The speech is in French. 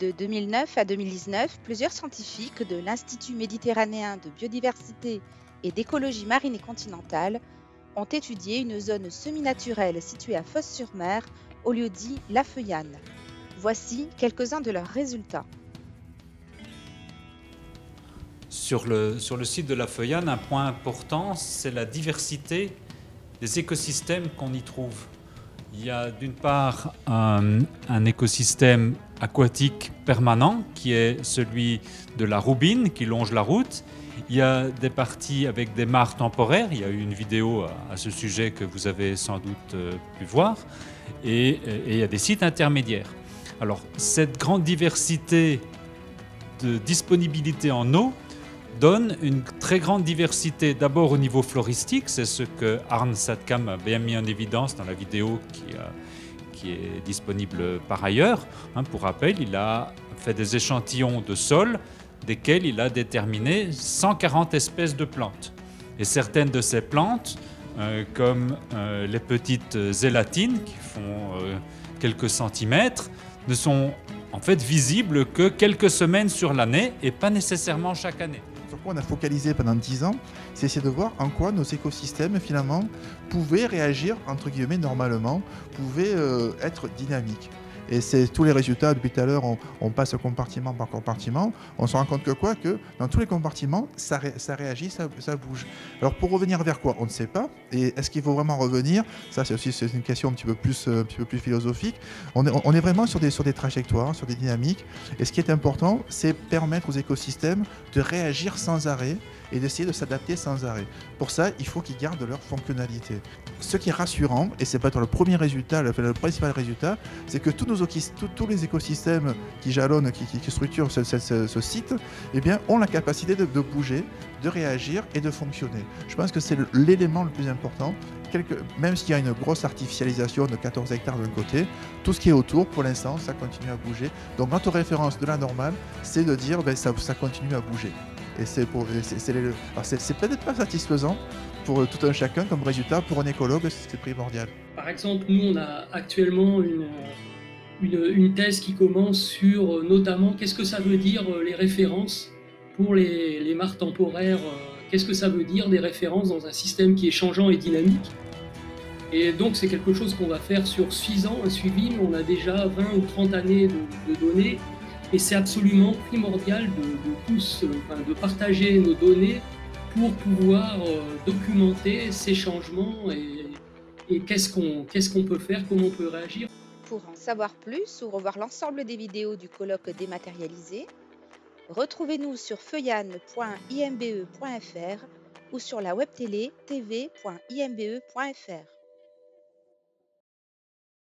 De 2009 à 2019, plusieurs scientifiques de l'Institut méditerranéen de biodiversité et d'écologie marine et continentale ont étudié une zone semi-naturelle située à Fos-sur-Mer, au lieu-dit La Feuillane. Voici quelques-uns de leurs résultats. Sur le site de La Feuillane, un point important, c'est la diversité des écosystèmes qu'on y trouve. Il y a d'une part un écosystème aquatique permanent qui est celui de la Roubine qui longe la route. Il y a des parties avec des mares temporaires. Il y a eu une vidéo à ce sujet que vous avez sans doute pu voir. Et il y a des sites intermédiaires. Alors, cette grande diversité de disponibilité en eau donne une très grande diversité d'abord au niveau floristique, c'est ce que Arne Sadkam a bien mis en évidence dans la vidéo qui est disponible par ailleurs. Pour rappel, il a fait des échantillons de sol desquels il a déterminé 140 espèces de plantes. Et certaines de ces plantes, comme les petites zélatines qui font quelques centimètres, ne sont en fait visibles que quelques semaines sur l'année et pas nécessairement chaque année. Sur quoi on a focalisé pendant 10 ans, c'est essayer de voir en quoi nos écosystèmes finalement pouvaient réagir entre guillemets normalement, pouvaient être dynamiques. Et c'est tous les résultats, depuis tout à l'heure, on passe compartiment par compartiment, on se rend compte que dans tous les compartiments, ça réagit, ça bouge. Alors pour revenir vers quoi? On ne sait pas. Et est-ce qu'il faut vraiment revenir? Ça, c'est une question un petit peu plus philosophique. On est vraiment sur des trajectoires, sur des dynamiques. Et ce qui est important, c'est permettre aux écosystèmes de réagir sans arrêt et d'essayer de s'adapter sans arrêt. Pour ça, il faut qu'ils gardent leur fonctionnalité. Ce qui est rassurant, et c'est peut-être le premier résultat, le principal résultat, c'est que tous les écosystèmes qui jalonnent, qui structurent ce site, eh bien, ont la capacité de bouger, de réagir et de fonctionner. Je pense que c'est l'élément le plus important. Même s'il y a une grosse artificialisation de 14 hectares d'un côté, tout ce qui est autour, pour l'instant, ça continue à bouger. Donc notre référence de la normale, c'est de dire ça continue à bouger. Et c'est peut-être pas satisfaisant pour tout un chacun comme résultat. Pour un écologue, c'est primordial. Par exemple, nous, on a actuellement une thèse qui commence sur notamment qu'est-ce que ça veut dire les références pour les mares temporaires. Qu'est-ce que ça veut dire des références dans un système qui est changeant et dynamique? Et donc c'est quelque chose qu'on va faire sur 6 ans, un suivi, mais on a déjà 20 ou 30 années de données. Et c'est absolument primordial de partager nos données pour pouvoir documenter ces changements et qu'est-ce qu'on peut faire, comment on peut réagir. Pour en savoir plus ou revoir l'ensemble des vidéos du colloque dématérialisé, retrouvez-nous sur feuillane.imbe.fr ou sur la web télé tv.imbe.fr.